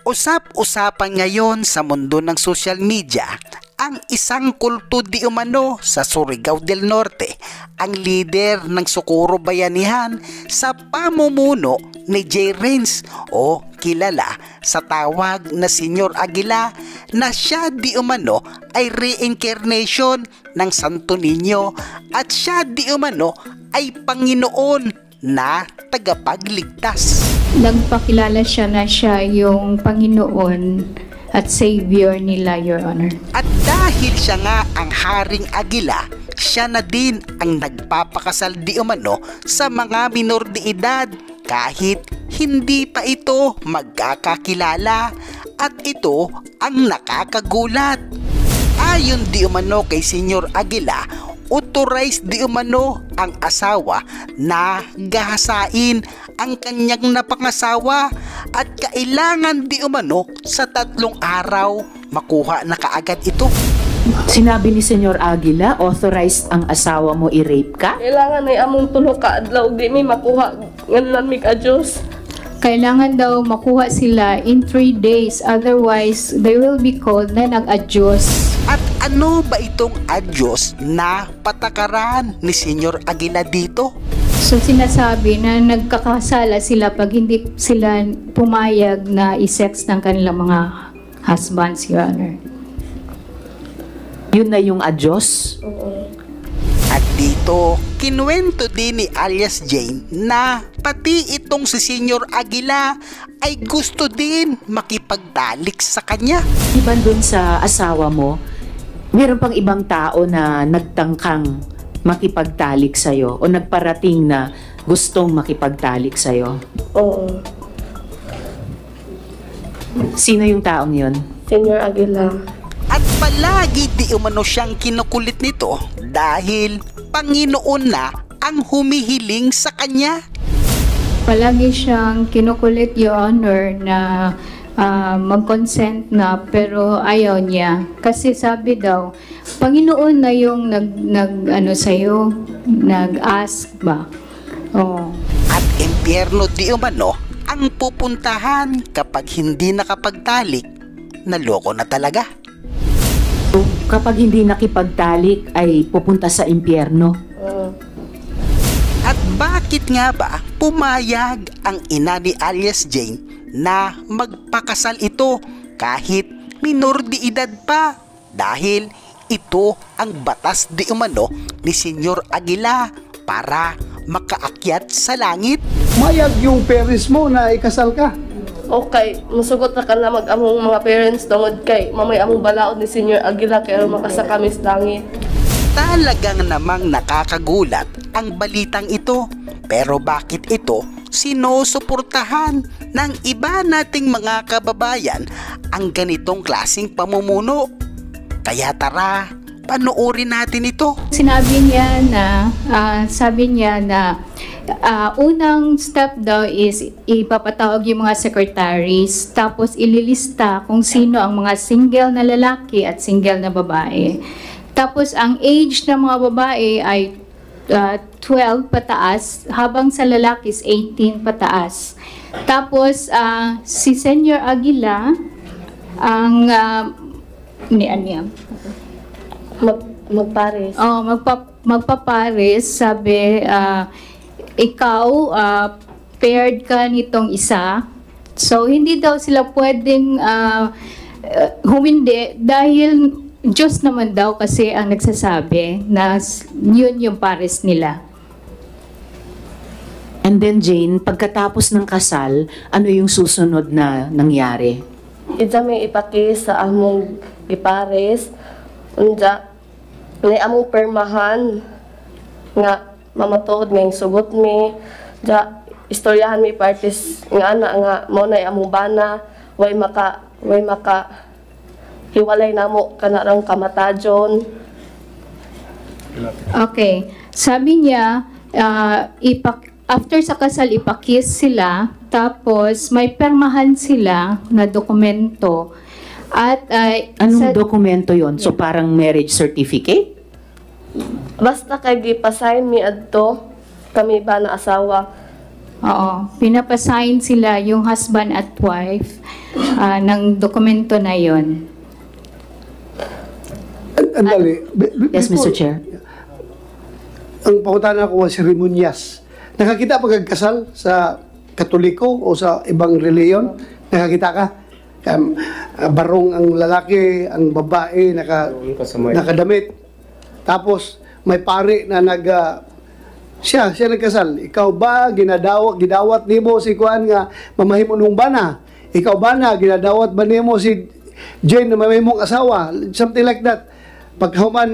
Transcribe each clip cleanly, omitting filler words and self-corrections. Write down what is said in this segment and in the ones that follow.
Usap-usapan ngayon sa mundo ng social media ang isang kulto di umano sa Surigao del Norte, ang lider ng Socorro Bayanihan sa pamumuno ni J. Renz o kilala sa tawag na Senyor Aguila, na siya di umano ay reincarnation ng Santo Niño at siya di umano ay Panginoon na tagapagligtas. Nagpakilala siya na siya yung Panginoon at Savior nila, Your Honor. At dahil siya nga ang Haring Aguila, siya na din ang nagpapakasal di umano sa mga minor de edad kahit hindi pa ito magkakakilala, at ito ang nakakagulat. Ayon di umano kay Senyor Aguila, authorized di umano ang asawa na gahasain ang kanyang napangasawa at kailangan di umano sa 3 araw makuha na kaagad ito. Sinabi ni Senyor Aguila, authorized ang asawa mo i-rape ka? Kailangan ay among tulo ka adlaw di mi makuha ngan mig adjust. Kailangan daw makuha sila in 3 days, otherwise they will be called na nag-adyos. At ano ba itong adyos na patakaran ni Senyor Aguila dito? So sinasabi na nagkakasala sila pag hindi sila pumayag na i-sex ng kanilang mga husbands, Your Honor. Yun na yung adyos? At dito, kinuwento din ni alias Jane na pati itong si Senyor Aguila ay gusto din makipagtalik sa kanya. Iban dun sa asawa mo, meron pang ibang tao na nagtangkang makipagtalik sa'yo o nagparating na gustong makipagtalik sa'yo? Oo. Sino yung taong yun? Senyor Aguila. At palagi di umano siyang kinukulit nito dahil Panginoon na ang humihiling sa kanya. Palagi siyang kinukulit, Your Honor, na mag-consent na, pero ayaw niya. Kasi sabi daw, Panginoon na yung sa'yo, nag-ask ba? Oh. At impyerno di umano ang pupuntahan kapag hindi nakapagtalik. Naloko na talaga. So, kapag hindi nakipagtalik ay pupunta sa impyerno? At bakit nga ba pumayag ang ina ni alias Jane na magpakasal ito kahit minor de edad pa? Dahil ito ang batas di umano ni Senyor Aguila para makaakyat sa langit. Mayag yung parents mo na ikasal ka. Okay, musugot na ka na mag-among mga parents tungod kay mamay among balaod ni Senyor Aguila kay makasa kami sa langit. Talagang namang nakakagulat ang balitang ito, pero bakit ito sinusuportahan ng iba nating mga kababayan ang ganitong klaseng pamumuno? Kaya tara, panoorin natin ito. Sinabi niya na, unang step daw is ipapatawag yung mga secretaries, tapos ililista kung sino ang mga single na lalaki at single na babae. Tapos ang age ng mga babae ay 12 pataas, habang sa lalaki is 18 pataas. Tapos si Senyor Aguila ang Magpares. Magpapares, sabi, ikaw, paired ka nitong isa. So, hindi daw sila pwedeng humindi dahil Diyos naman daw kasi ang nagsasabi na yun yung pares nila. And then Jane, pagkatapos ng kasal, ano yung susunod na nangyari? Ija may ipakis sa among ipares. Unja, may among permahan nga mamatuod nga yung sugot mi. Ja, istoryahan mi parties nga ana nga mo na among bana. Way maka hiwalay namo kanarang kamatajon. Okay. Sabi niya, after sa kasal, ipakis sila, tapos may permahan sila na dokumento. At anong dokumento yon? So parang marriage certificate? Basta kay gipasign mi adto kami ba na asawa Oo, pinapasign sila yung husband at wife ng dokumento na yon. Andali. Yes, Mr. Chair. Ang pangutana ko was seremonyas. Nakakita pa kag kasal sa Katoliko o sa ibang reliyon? Nakakita ka? Barong ang lalaki, ang babae, nakadamit. Tapos, may pari na siya nagkasal. Ikaw ba, gidawat nimo si Kuan nga mamahimo nung bana? Ikaw ba na, ginadawat ba nimo si Jane na mamahimong asawa? Something like that. Pagkahuman,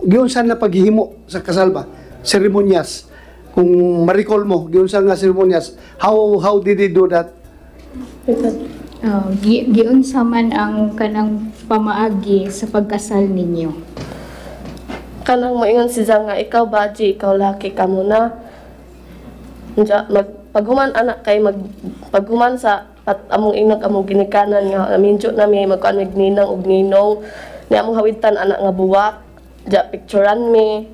giunsan na paghihimo sa kasal ba? Seremonyas. Kung ma-recall mo, giunsan nga seremonyas. How did he do that? Giunsa man ang kanang pamaagi sa pagkasal ninyo? Kanang moingon siya nga ikaw baji, ikaw laki ka muna. Paghuman anak kay paghuman sa among inag among ginikanan nga minjo na mi magkuan mig ninang ug ninong ni among hawitan anak nga buwak. Picturean mi.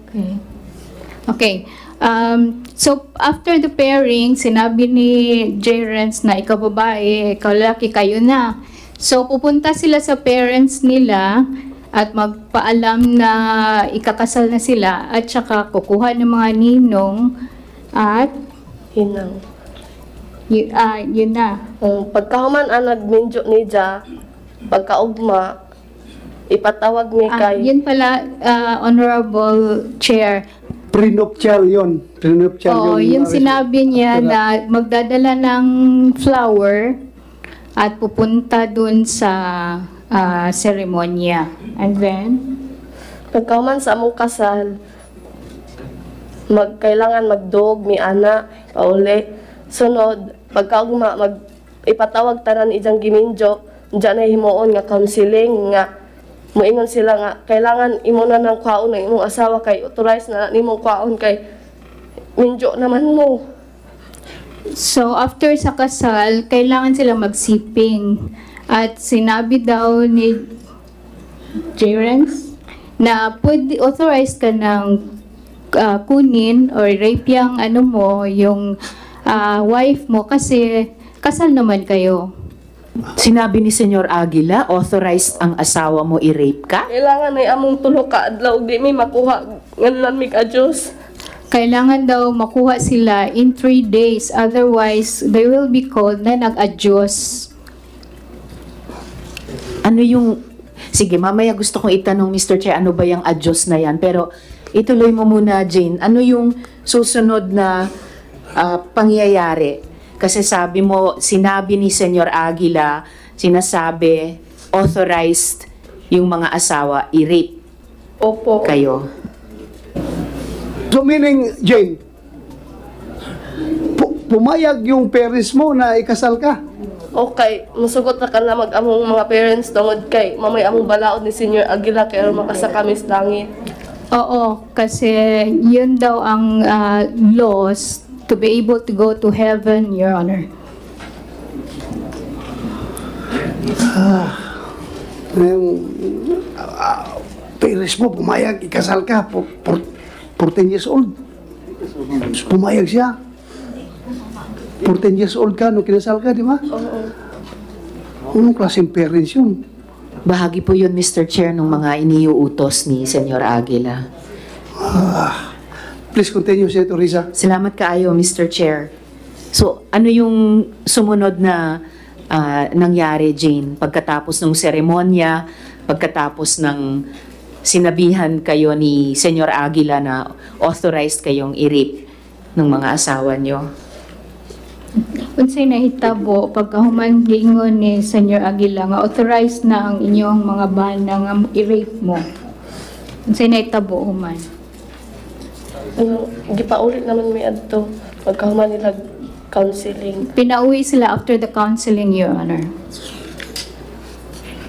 Okay. So, after the pairing, sinabi ni J-Renz na ikaw babae, ikaw lalaki, kayo na. So, pupunta sila sa parents nila at magpaalam na ikakasal na sila at saka kukuha ng mga ninong at Hinang. yun na. Pagkahuman ang nagminjo ni Ja, pagkaugma, ipatawag mi kay... Yun pala, Honorable Chair. Prenuptial yun. Prenuptial Yung sinabi niya na magdadala ng flower at pupunta dun sa seremonya. And then? Pagkahuman sa among kasal, kailangan magdog, mi ana, pauli. Sunod, pagkaugma, ipatawag tanan ijang giminjo, dyan na himuon nga counseling, nga muingon sila nga, kailangan imo na ng kwaon ng imong asawa kay authorize na nimong kwaon kay minjo naman mo. So, after sa kasal, kailangan sila magsiping. At sinabi daw ni J-Renz na pwede authorized ka ng kunin or rape yung yung wife mo kasi kasal naman kayo. Sinabi ni Senyor Aguila, authorized ang asawa mo i-rape ka? Kailangan ay among tulo ka adlaw di mi makuha nganlan mi ka-Diyos. Kailangan daw makuha sila in 3 days, otherwise they will be called na nag-adyos. Ano yung... Sige, mamaya gusto kong itanong, Mr. Chair, ano ba yung adyos na yan? Pero ituloy mo muna, Jane. Ano yung susunod na pangyayari? Kasi sabi mo, sinabi ni Senyor Aguila, sinasabi, authorized yung mga asawa i-rape Opo. kayo. So meaning, Jane, pumayag yung parents mo na ikasal ka? Okay, musugot na ka na mag-among mga parents tungod kay mamay among balaod ni Senior Aguila kay aron makasa kami sa langit. Oo, kasi yun daw ang laws to be able to go to heaven, Your Honor. Parents mo, pumayag, ikasal ka, 14 years old. Pumayag siya. 14 years old ka, nung kinasal ka, di ba? Oo. Anong klaseng parents yun? Bahagi po yun, Mr. Chair, ng mga iniuutos ni Senyor Aguila. Please continue, Senator Risa. Salamat kaayo, Mr. Chair. So, ano yung sumunod na nangyari, Jane? Pagkatapos ng seremonya, pagkatapos ng sinabihan kayo ni Senyor Aguila na authorized kayong i-rape ng mga asawa nyo? Unsay nahitabo pagkahuman giingon ni Senyor Aguila nga authorized na ang inyong mga bana nga i-rape mo. Unsay nahitabo human? Gipaulit naman mi adto pagkahuman nila counseling. Pinauwi sila after the counseling, Your Honor.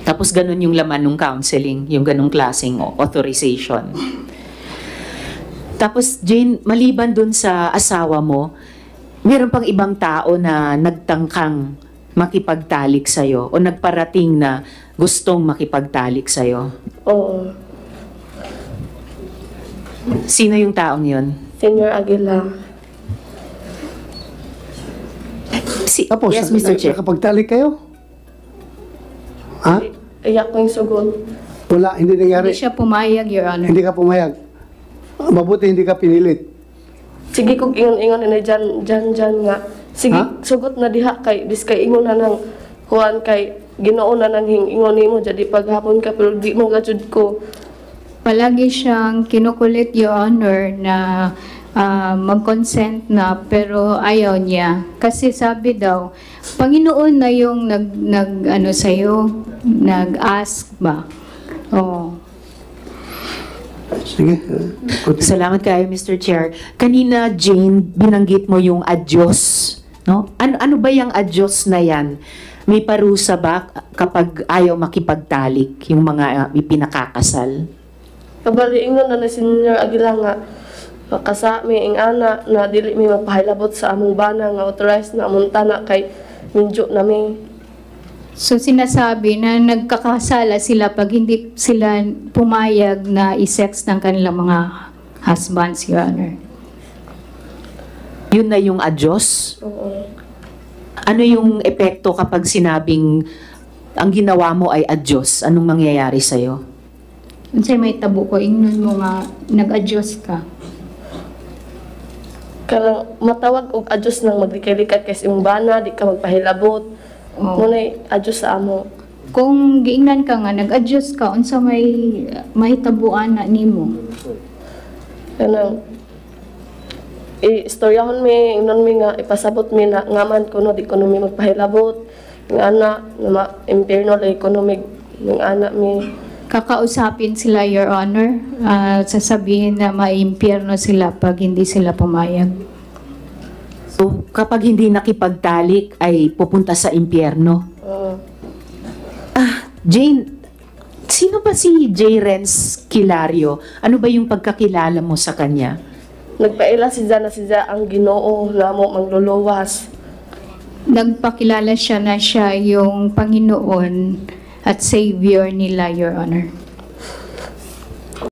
Tapos ganun yung laman ng counseling, yung ganung klaseng authorization. Tapos Jane, maliban dun sa asawa mo, meron pang ibang tao na nagtangkang makipagtalik sa'yo o nagparating na gustong makipagtalik sa'yo. Oo. Sino yung taong yun? Senior Aguila. Tapos, yes, Mr. Chair. nakapagtalik kayo? Ha? Iyak ko yung sugod. Wala, hindi nangyari. Hindi siya pumayag, Your Honor. Hindi ka pumayag. Mabuti hindi ka pinilit. Sige kog ingon-ingon na dyan nga. Sige, Ha? sugot na diha kay diskay ingon na nang kuan kay Ginoo na nang ingon nimo jadi paghapon ka pero di mo gajud ko. Palagi siyang kinukulit, Your Honor, na mag-consent na pero ayaw niya. Kasi sabi daw, Panginoon na yung ano sa'yo, nag-ask ba? Oh. Sige. Salamat kayo, Mr. Chair. Kanina, Jane, binanggit mo yung adyos. No? Ano ba yung adyos na yan? May parusa ba kapag ayaw makipagtalik yung mga ipinakakasal? Kabali ingon na ni Senior Aguila nga kasami ing ana na dili mi magpahilabot sa among bana nga authorized na among tanak kay minjo nami. So sinasabi na nagkakasala sila pag hindi sila pumayag na i-sex ng kanilang mga husbands, Your Honor. Yun na yung adyos? Oo. Ano yung epekto kapag sinabing ang ginawa mo ay adyos? Anong mangyayari sa'yo? Unsay may tabo ko, ingnon mo nga, nag-adjust ka. Karang matawag og adjust nang maglikay-likay kay imong bana di ka magpahilabot. Oh. Munay adjust sa amo. Kung giingnan ka nga, nag-adjust ka, unsa may tabuan na nimo. Kanang istoryahon mi ingnon mi nga ipasabot mi na ngaman kuno di kuno mi magpahilabot. Ng ana na impierno la economic ng ana mi. Kakausapin sila, Your Honor, sasabihin na maimpyerno sila pag hindi sila pumayag. So, kapag hindi nakipagtalik ay pupunta sa impyerno. Jane, sino ba si J. Renz Kilario? Ano ba yung pagkakilala mo sa kanya? Nagpaila siya ang Ginoo na mo mangluluwas. Nagpakilala siya na siya yung Panginoon at Savior nila, Your Honor.